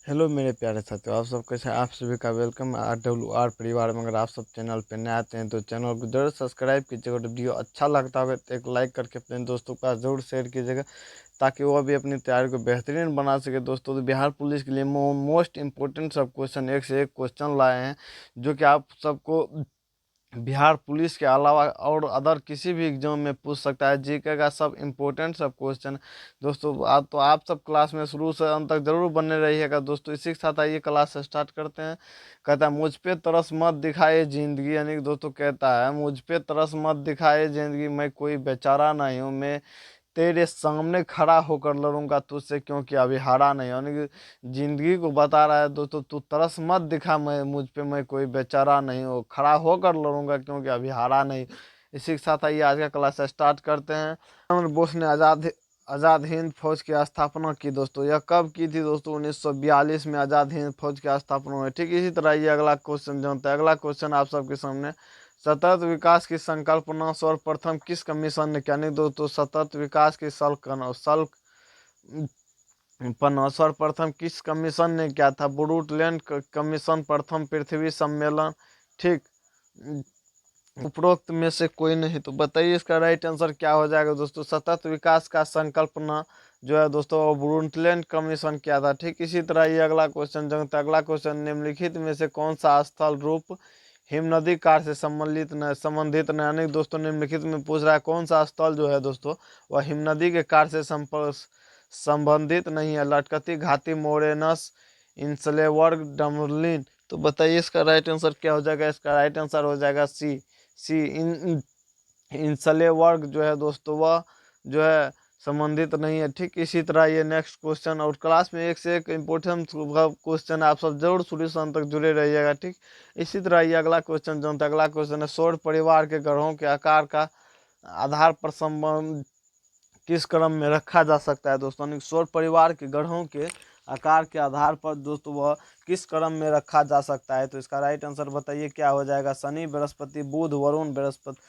Hello मेरे प्यारे साथियों, आप सब कैसे हैं? आप सभी का वेलकम RWR परिवार में। अगर आप सब चैनल पे नए आते हैं तो चैनल को जरूर सब्सक्राइब कीजिएगा और वीडियो अच्छा लगता है तो एक लाइक करके अपने दोस्तों का जरूर शेयर कीजिएगा ताकि वो भी अपनी तैयारी को बेहतरीन बना सके। दोस्तों, तो बिहार पुलिस के लिए मोस्ट इंपॉर्टेंट सब क्वेश्चन एक से एक क्वेश्चन लाए हैं जो कि आप सबको बिहार पुलिस के अलावा और अदर किसी भी एग्जाम में पूछ सकता है। जीके का सब इम्पोर्टेंट सब क्वेश्चन दोस्तों आप सब क्लास में शुरू से अंत तक जरूर बने रहिएगा। दोस्तों, इसी के साथ आइए क्लास स्टार्ट करते हैं। कहता है मुझ पे तरस मत दिखाए जिंदगी, यानी कि दोस्तों कहता है मुझ पे तरस मत दिखाए जिंदगी, मैं कोई बेचारा नहीं हूँ, मैं तेरे सामने खड़ा होकर लड़ूंगा तुझसे क्योंकि अभी हारा नहीं। यानी कि जिंदगी को बता रहा है दोस्तों, तू तरस मत दिखा मैं मुझ पे, मैं कोई बेचारा नहीं हूँ, खड़ा होकर लड़ूंगा क्योंकि अभी हारा नहीं। इसी के साथ आइए आज का क्लास स्टार्ट करते हैं। अमर बोस ने आज़ाद हिंद फौज की स्थापना की। दोस्तों, यह कब की थी? दोस्तों 1942 में आज़ाद हिंद फौज की स्थापना हुई। ठीक इसी तरह ये अगला क्वेश्चन जानते हैं। अगला क्वेश्चन आप सबके सामने, सतत विकास की संकल्पना सर्वप्रथम किस कमीशन ने किया? नहीं दोस्तों, सतत विकास की संकल्पना सर्वप्रथम किस कमीशन ने किया था? ब्रूटलैंड कमीशन, प्रथम पृथ्वी सम्मेलन। ठीक, उपरोक्त में से कोई नहीं। तो बताइए इसका राइट आंसर क्या हो जाएगा? दोस्तों, सतत विकास का संकल्पना जो है दोस्तों ब्रूटलैंड कमीशन किया था। ठीक इसी तरह ये अगला क्वेश्चन जनता, अगला क्वेश्चन, निम्नलिखित में से कौन सा स्थल रूप हिमनदी कार से संबंधित न, यानी दोस्तों निम्नलिखित में पूछ रहा है कौन सा स्थल जो है दोस्तों वह हिमनदी के कार से संबंधित नहीं है। लटकती घाटी, मोरेनस, इंसलेवर्ग, डमरलिन। तो बताइए इसका राइट आंसर क्या हो जाएगा? इसका राइट आंसर हो जाएगा सी इंसले वर्ग जो है दोस्तों वह जो है संबंधित नहीं है। ठीक इसी तरह ये नेक्स्ट क्वेश्चन, और क्लास में एक से एक इम्पोर्टेंट क्वेश्चन आप सब जरूर शुरू से अंत तक जुड़े रहिएगा। ठीक इसी तरह ये अगला क्वेश्चन जानते हैं। अगला क्वेश्चन है, सौर परिवार के ग्रहों के आकार का आधार पर संबंध किस क्रम में रखा जा सकता है? दोस्तों, सौर परिवार के ग्रहों के आकार के आधार पर दोस्तों वह किस क्रम में रखा जा सकता है? तो इसका राइट आंसर बताइए क्या हो जाएगा? शनि, बृहस्पति, बुध, वरुण, बृहस्पति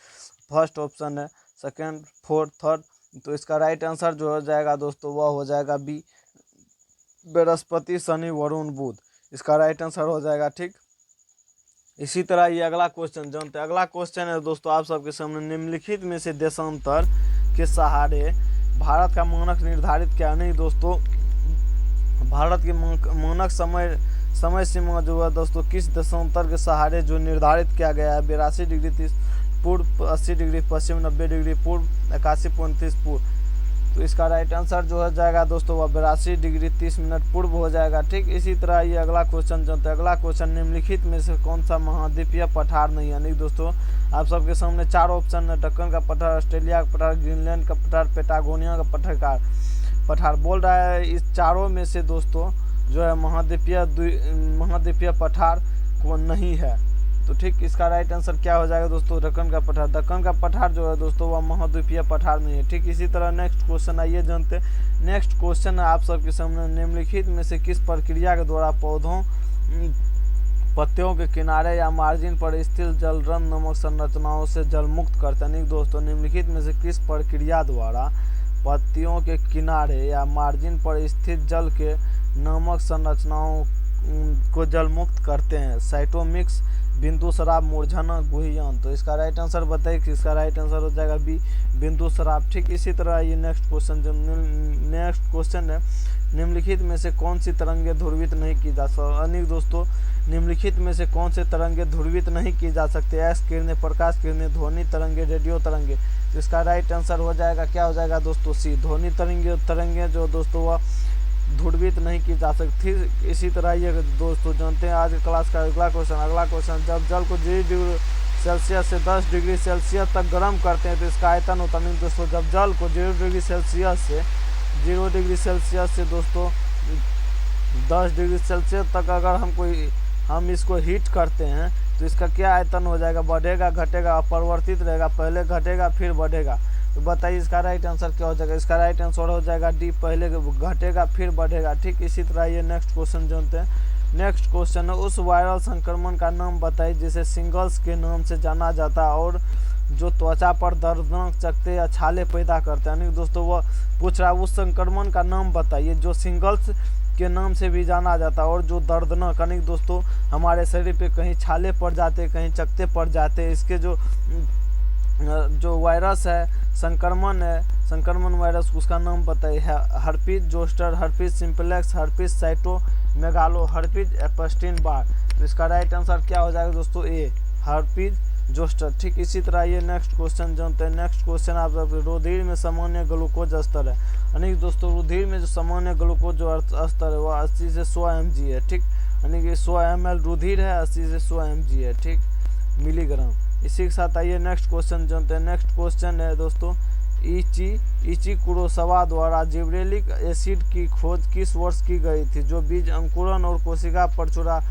फर्स्ट ऑप्शन है, सेकंड, फोर्थ, थर्ड। तो इसका राइट आंसर जो हो जाएगा दोस्तों वह हो जाएगा बी, बृहस्पति, शनि, वरुण, बुध। इसका राइट आंसर हो जाएगा। ठीक इसी तरह ये अगला क्वेश्चन जानते हैं। अगला क्वेश्चन है दोस्तों आप सबके सामने, निम्नलिखित में से देशांतर के सहारे भारत का मानक निर्धारित क्या? नहीं दोस्तों, भारत के मानक समय सीमा जो है दोस्तों किस देशांतर के सहारे जो निर्धारित किया गया है? 82 डिग्री 30 पूर्व, 80 डिग्री पश्चिम, 90 डिग्री पूर्व, 81.29 पूर्व। तो इसका राइट आंसर जो हो जाएगा दोस्तों वह 82 डिग्री 30 मिनट पूर्व हो जाएगा। ठीक इसी तरह ये अगला क्वेश्चन जानते हैं। अगला क्वेश्चन, निम्नलिखित में से कौन सा महाद्वीपीय पठार नहीं है? नहीं दोस्तों, आप सबके सामने चार ऑप्शन है, दक्कन का पठार, ऑस्ट्रेलिया का पठार, ग्रीनलैंड का पठार, पेटागोनिया का पठार बोल रहा है। इस चारों में से दोस्तों जो है महाद्वीपीय पठार को नहीं है। तो ठीक इसका राइट आंसर क्या हो जाएगा दोस्तों? दक्कन का पठार। दक्कन का पठार जो है दोस्तों वह महाद्वीपीय पठार नहीं है। ठीक इसी तरह नेक्स्ट क्वेश्चन आइए जानते हैं। नेक्स्ट क्वेश्चन है आप सबके सामने, निम्नलिखित में से किस प्रक्रिया के द्वारा पत्तियों के किनारे या मार्जिन पर स्थिर जलरन नमक संरचनाओं से जल मुक्त करते हैं? नहीं दोस्तों, निम्नलिखित में से किस प्रक्रिया द्वारा पत्तियों के किनारे या मार्जिन पर स्थित जल के नमक संरचनाओं को जल मुक्त करते हैं? साइटोमिक्स, बिंदु शराब, मूर्छना, गुहियान। तो इसका राइट आंसर बताइए कि इसका राइट आंसर हो जाएगा बी, बिंदु शराब। ठीक इसी तरह ये नेक्स्ट क्वेश्चन है, निम्नलिखित में से कौन सी तरंगे ध्रुवित नहीं की जा सकती? दोस्तों, निम्नलिखित में से कौन से तरंगे ध्रुवित नहीं की जा सकते? एक्स किरणें, प्रकाश किरणें, ध्वनि तरंगे, रेडियो तरंगे। तो इसका राइट आंसर हो जाएगा क्या हो जाएगा दोस्तों? सी, ध्वनि तरंगे जो दोस्तों वह ध्रुवित नहीं की जा सकती। इसी तरह ये दोस्तों जानते हैं आज क्लास का अगला क्वेश्चन। अगला क्वेश्चन, जब जल को 0 डिग्री सेल्सियस से 10 डिग्री सेल्सियस तक गर्म करते हैं तो इसका आयतन होता है? दोस्तों, जब जल को 0 डिग्री सेल्सियस से दोस्तों 10 डिग्री सेल्सियस तक अगर हम इसको हीट करते हैं तो इसका क्या आयतन हो जाएगा? बढ़ेगा, घटेगा, अपरिवर्तित रहेगा, पहले घटेगा फिर बढ़ेगा? तो बताइए इसका राइट आंसर क्या हो जाएगा? इसका राइट आंसर हो जाएगा डी, पहले घटेगा फिर बढ़ेगा। ठीक इसी तरह ये नेक्स्ट क्वेश्चन जानते हैं। नेक्स्ट क्वेश्चन है, उस वायरल संक्रमण का नाम बताइए जिसे सिंगल्स के नाम से जाना जाता है और जो त्वचा पर दर्दनाक चकत्ते या छाले पैदा करते हैं। यानी दोस्तों वह पूछ रहा है उस संक्रमण का नाम बताइए जो सिंगल्स के नाम से भी जाना जाता है। और जो दर्दनाक अनेक दोस्तों हमारे शरीर पे कहीं छाले पड़ जाते, कहीं चकते पड़ जाते, इसके जो वायरस है, संक्रमण वायरस, उसका नाम बताइए। Herpes zoster, herpes simplex, herpes cytomegalo, herpes Epstein बार। तो इसका राइट आंसर क्या हो जाएगा दोस्तों, ए, हर्पीज जोस्टर। ठीक इसी तरह ये नेक्स्ट क्वेश्चन जानते हैं। नेक्स्ट क्वेश्चन आप रुधिर में सामान्य ग्लूकोज स्तर है। यानी दोस्तों रुधिर में जो सामान्य ग्लूकोज जो स्तर है वह 80 से 100 mg है। ठीक, यानी कि 100 ml रुधिर है, 80 से 100 mg है। ठीक, मिलीग्राम। इसी के साथ आइए नेक्स्ट क्वेश्चन जानते हैं। नेक्स्ट क्वेश्चन है दोस्तों, इची कुरोसावा द्वारा जिब्रेलिक एसिड की खोज किस वर्ष की गई थी, जो बीज अंकुरन और कोशिका प्रचुरा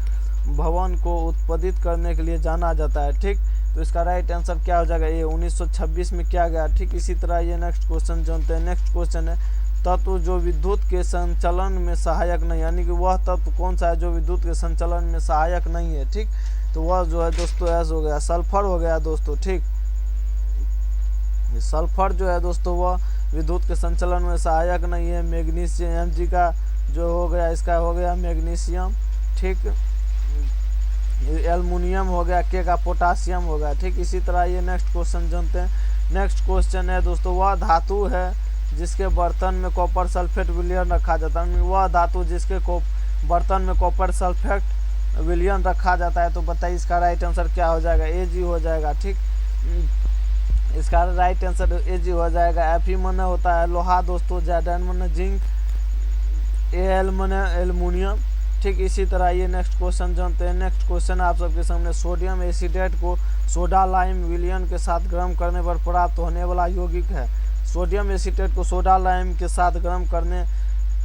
भवन को उत्पादित करने के लिए जाना जाता है। ठीक, तो इसका राइट आंसर क्या हो जाएगा, ये 1926 में किया गया। ठीक, इसी तरह ये नेक्स्ट क्वेश्चन जानते हैं। नेक्स्ट क्वेश्चन है, तत्व जो विद्युत के संचालन में सहायक नहीं, यानी कि वह तत्व कौन सा है जो विद्युत के संचालन में सहायक नहीं है। ठीक, तो वह जो है दोस्तों ऐसा हो गया, सल्फर हो गया दोस्तों। ठीक, सल्फर जो है दोस्तों वह विद्युत के संचालन में सहायक नहीं है। मैग्नीशियम Mg का जो हो गया, इसका हो गया मैग्नीशियम। ठीक, एल्युमिनियम हो गया, के का पोटासियम हो गया। ठीक, इसी तरह ये नेक्स्ट क्वेश्चन जानते हैं। नेक्स्ट क्वेश्चन है दोस्तों, वह धातु है जिसके बर्तन में कॉपर सल्फेट विलयन रखा जाता है। वह धातु जिसके बर्तन में कॉपर सल्फेट विलयन रखा जाता है। तो बताइए इसका राइट आंसर क्या हो जाएगा, Ag हो जाएगा। ठीक, इसका राइट आंसर Ag हो जाएगा। Fe माने होता है लोहा दोस्तों, Zn माने जिंक, Al माने एल्युमिनियम। ठीक, इसी तरह ये नेक्स्ट क्वेश्चन जानते हैं। नेक्स्ट क्वेश्चन आप सबके सामने, सोडियम एसिडेट को सोडा लाइम विलयन के साथ गर्म करने पर प्राप्त होने वाला यौगिक है। सोडियम एसिडेट को सोडा लाइम के साथ गर्म करने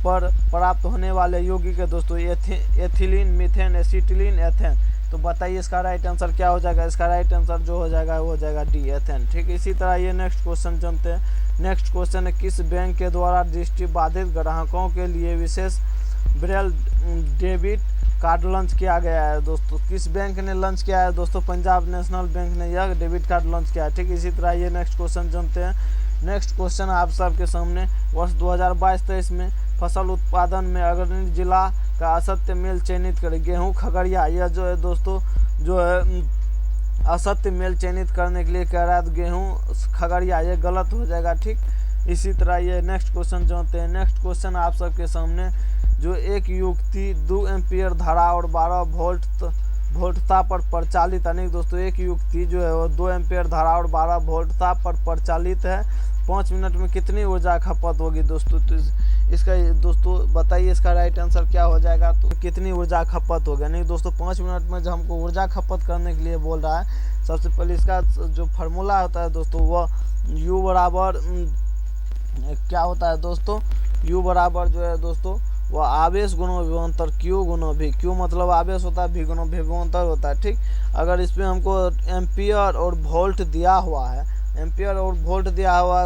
पर प्राप्त होने वाले यौगिक है दोस्तों एथिलीन, मीथेन, एसिटिलीन, एथेन। तो बताइए इसका राइट आंसर क्या हो जाएगा। इसका राइट आंसर जो हो जाएगा वो हो जाएगा डी, एथेन। ठीक, इसी तरह ये नेक्स्ट क्वेश्चन जानते हैं। नेक्स्ट क्वेश्चन है, किस बैंक के द्वारा दृष्टिबाधित ग्राहकों के लिए विशेष ब्रेल डेबिट कार्ड लॉन्च किया गया है दोस्तों। किस बैंक ने लॉन्च किया है दोस्तों, पंजाब नेशनल बैंक ने यह डेबिट कार्ड लॉन्च किया है। ठीक, इसी तरह ये नेक्स्ट क्वेश्चन जानते हैं। नेक्स्ट क्वेश्चन आप सबके सामने, वर्ष 2022-23 में फसल उत्पादन में अग्रणी जिला का असत्य मेल चयनित करें। गेहूं खगड़िया, यह जो है दोस्तों जो है असत्य मेल चयनित करने के लिए कह रहा है गेहूं खगड़िया, ये गलत हो जाएगा। ठीक, इसी तरह ये नेक्स्ट क्वेश्चन जानते हैं। नेक्स्ट क्वेश्चन आप सबके सामने, जो एक युक्ति 2 एम्पियर धारा और 12 वोल्टता पर प्रचालित, अनेक दोस्तों एक युक्ति जो है वो 2 एम्पियर धारा और 12 वोल्टता पर प्रचालित है। 5 मिनट में कितनी ऊर्जा खपत होगी दोस्तों। तो इसका दोस्तों बताइए इसका राइट आंसर क्या हो जाएगा, तो कितनी ऊर्जा खपत होगी। नहीं दोस्तों 5 मिनट में जो हमको ऊर्जा खपत करने के लिए बोल रहा है, सबसे पहले इसका जो फार्मूला होता है दोस्तों वह U बराबर क्या होता है दोस्तों, U बराबर जो है दोस्तों वह आवेश गुणा विभवांतर Q गुणा V। Q मतलब आवेश होता है, V गुणा विभवांतर होता है। ठीक, अगर इसमें हमको एम्पियर और वोल्ट दिया हुआ है, एम्पियर और वोल्ट दिया हुआ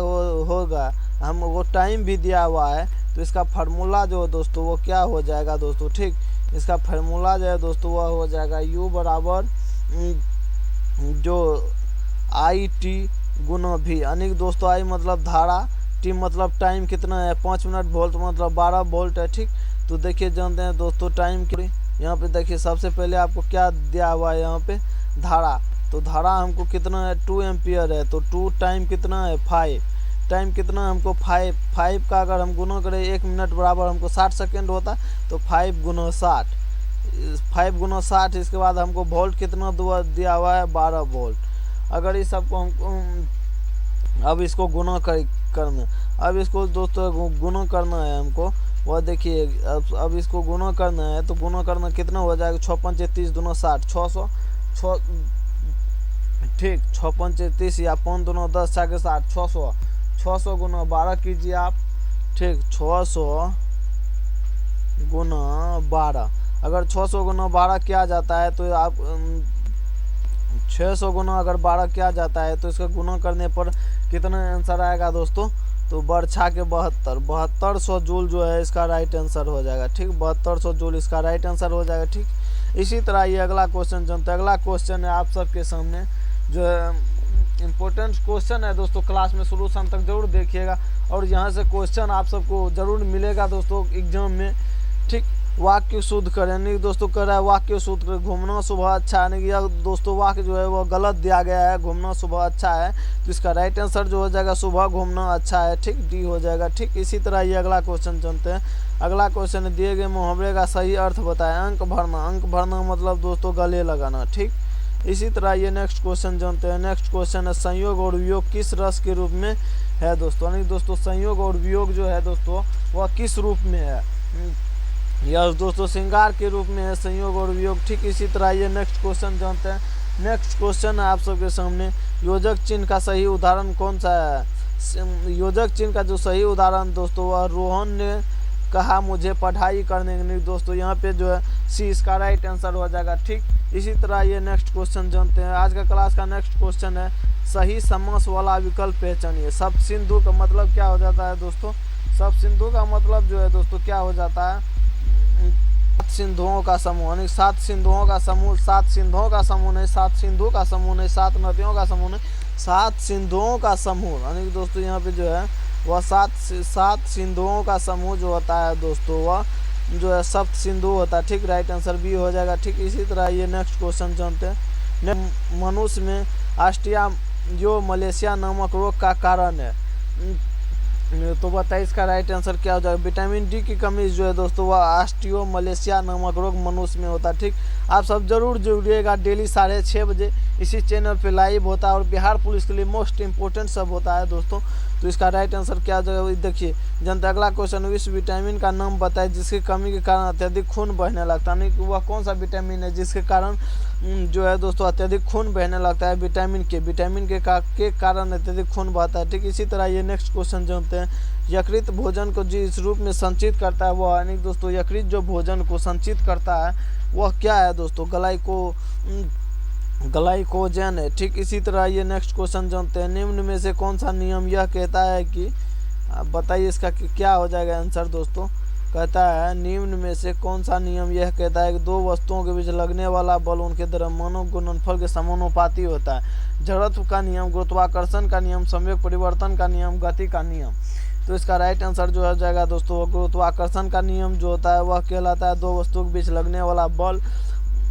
होगा, हम वो टाइम भी दिया हुआ है, तो इसका फार्मूला जो है दोस्तों वो क्या हो जाएगा दोस्तों। ठीक, इसका फार्मूला जो है दोस्तों वह हो जाएगा U बराबर जो IT गुना V। अनेक दोस्तों I मतलब धारा, T मतलब टाइम कितना है, 5 मिनट, वोल्ट मतलब 12 वोल्ट है। ठीक, तो देखिए जानते हैं दोस्तों टाइम की, यहाँ पे देखिए सबसे पहले आपको क्या दिया हुआ है, यहाँ पे धारा। तो धारा हमको कितना है, 2 एम्पियर है, तो 2 टाइम कितना है 5, टाइम कितना हमको 5 का अगर हम गुना करें 1 मिनट बराबर हमको 60 सेकेंड होता, तो 5 गुना 60। इसके बाद हमको वोल्ट कितना दिया हुआ है 12 वोल्ट। अगर इस सबको हमको अब इसको गुना करना, अब इसको दोस्तों गुना करना है हमको, वह देखिए अब इसको गुना करना है, तो गुना करना कितना हो जाएगा, 6 पंचे 30 दूना 60, 600 ठीक, 6 पंचे 30 या 5 दूना 10 6 60, 600 गुना 12 कीजिए आप। ठीक, 600 गुना 12, अगर 600 गुना 12 किया जाता है तो आप 600 गुना अगर 12 किया जाता है तो इसका गुना करने पर कितना आंसर आएगा दोस्तों, तो बरछा के 7200 जूल जो है इसका राइट आंसर हो जाएगा। ठीक, 7200 जूल इसका राइट आंसर हो जाएगा। ठीक, इसी तरह ये अगला क्वेश्चन जानते हैं। अगला क्वेश्चन है आप सबके सामने जो इम्पोर्टेंट क्वेश्चन है दोस्तों, क्लास में शुरू से अंत तक जरूर देखिएगा और यहाँ से क्वेश्चन आप सबको जरूर मिलेगा दोस्तों एग्जाम में। ठीक। वाक्य शुद्ध करें, नहीं दोस्तों कह रहा है वाक्य शुद्ध करें, घूमना सुबह अच्छा है, नहीं यह दोस्तों वाक्य जो है वो गलत दिया गया है, घूमना सुबह अच्छा है, तो इसका राइट आंसर जो हो जाएगा सुबह घूमना अच्छा है, ठीक, डी हो जाएगा। ठीक, इसी तरह ये अगला क्वेश्चन जानते हैं। अगला क्वेश्चन है, दिए गए मुहावरे का सही अर्थ बताएं। अंक भरना, अंक भरना मतलब दोस्तों गले लगाना। ठीक, इसी तरह ये नेक्स्ट क्वेश्चन जानते हैं। नेक्स्ट क्वेश्चन है, संयोग और वियोग किस रस के रूप में है दोस्तों, नहीं दोस्तों संयोग और वियोग जो है दोस्तों वह किस रूप में है, यस दोस्तों श्रृंगार के रूप में है संयोग और वियोग। ठीक, इसी तरह ये नेक्स्ट क्वेश्चन जानते हैं। नेक्स्ट क्वेश्चन है आप सबके सामने, योजक चिन्ह का सही उदाहरण कौन सा है। योजक चिन्ह का जो सही उदाहरण दोस्तों वह रोहन ने कहा मुझे पढ़ाई करने के, नहीं दोस्तों यहाँ पे जो है सी इसका राइट आंसर हो जाएगा। ठीक, इसी तरह ये नेक्स्ट क्वेश्चन जानते हैं। आज का क्लास का नेक्स्ट क्वेश्चन है, सही समास वाला विकल्प पहचानिए। सब सिंधु का मतलब क्या हो जाता है दोस्तों, सब सिंधु का मतलब जो है दोस्तों क्या हो जाता है, सात सिंधुओं का समूह, नहीं सात सिंधुओं का समूह, सात सिंधुओं का समूह नहीं, सात सिंधु का समूह नहीं, सात नदियों का समूह नहीं, सात सिंधुओं का समूह, यानी दोस्तों यहाँ पे जो है वह सात सिंधुओं का समूह जो होता है दोस्तों वह जो है सप्त सिंधु होता है। ठीक, राइट आंसर बी हो जाएगा। ठीक, इसी तरह ये नेक्स्ट क्वेश्चन जानते हैं। मनुष्य में ऑस्ट्रिया जो मलेशिया नामक रोग का कारण है, तो बताइए इसका राइट आंसर क्या हो जाएगा। विटामिन डी की कमी जो है दोस्तों वह ऑस्टियो मलेशिया नामक रोग मनुष्य में होता है। ठीक, आप सब जरूर जुड़िएगा, डेली 6:30 बजे इसी चैनल पे लाइव होता है और बिहार पुलिस के लिए मोस्ट इंपॉर्टेंट सब होता है दोस्तों। तो इसका राइट आंसर क्या हो जाएगा देखिए जनता। अगला क्वेश्चन, इस विटामिन का नाम बताए जिसकी कमी के कारण अत्यधिक खून बहने लगता है, नहीं वह कौन सा विटामिन है जिसके कारण जो है दोस्तों अत्यधिक खून बहने लगता है। विटामिन के कारण अत्यधिक खून बहता है। ठीक, इसी तरह ये नेक्स्ट क्वेश्चन जानते हैं। यकृत भोजन को जिस रूप में संचित करता है वह, यानी दोस्तों यकृत जो भोजन को संचित करता है वह क्या है दोस्तों, ग्लाइकोजन है। ठीक, इसी तरह ये नेक्स्ट क्वेश्चन जानते हैं। निम्न में से कौन सा नियम यह कहता है कि, बताइए इसका क्या हो जाएगा आंसर दोस्तों। कहता है निम्न में से कौन सा नियम यह कहता है कि दो वस्तुओं के बीच लगने वाला बल उनके द्रव्यमानों गुणनफल के समानुपाती होता है। जड़त्व का नियम, गुरुत्वाकर्षण का नियम, संवेग परिवर्तन का नियम, गति का नियम। तो इसका राइट आंसर जो हो जाएगा दोस्तों गुरुत्वाकर्षण का नियम जो होता है वह कहलाता है दो वस्तुओं के बीच लगने वाला बल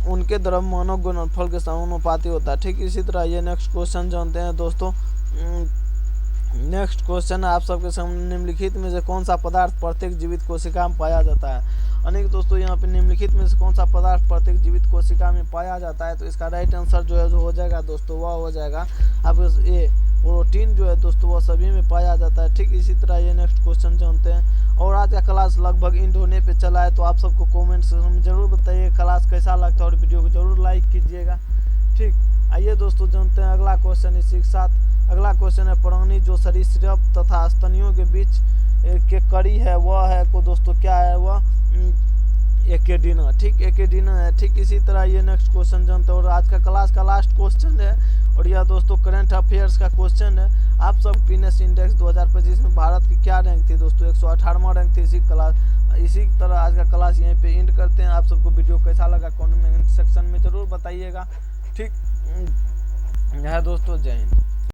उनके द्रव्यमानों गुणनफल के समानुपाती होता है। ठीक, इसी तरह ये नेक्स्ट क्वेश्चन जानते हैं दोस्तों। नेक्स्ट क्वेश्चन आप सबके सामने, निम्नलिखित में से कौन सा पदार्थ प्रत्येक जीवित कोशिका में पाया जाता है। अनेक दोस्तों यहाँ पे निम्नलिखित में से कौन सा पदार्थ प्रत्येक जीवित कोशिका में पाया जाता है, तो इसका राइट आंसर जो है जो हो जाएगा दोस्तों वह हो जाएगा अब ये प्रोटीन जो है दोस्तों वह सभी में पाया जाता है। ठीक, इसी तरह ये नेक्स्ट क्वेश्चन जानते हैं। और आज का क्लास लगभग एंड होने पे चला है, तो आप सबको कमेंट सेक्शन में जरूर बताइए क्लास कैसा लगता है और वीडियो को जरूर लाइक कीजिएगा। ठीक, आइए दोस्तों जानते हैं अगला क्वेश्चन इसी के साथ। अगला क्वेश्चन है, प्राणी जो सरीसृप तथा स्तनियों के बीच के कड़ी है वह है को दोस्तों क्या है वह एकेडिना। ठीक, एकेडिना है। ठीक, इसी तरह ये नेक्स्ट क्वेश्चन जानते हैं। और आज का क्लास का लास्ट क्वेश्चन है और यह दोस्तों करंट अफेयर्स का क्वेश्चन है। आप सब हैप्पीनेस इंडेक्स 2025 में भारत की क्या रैंक थी दोस्तों, 118वां रैंक थी। इसी तरह आज का क्लास यहीं पे एंड करते हैं। आप सबको वीडियो कैसा लगा कमेंट सेक्शन में जरूर बताइएगा। ठीक है दोस्तों, जय हिंद।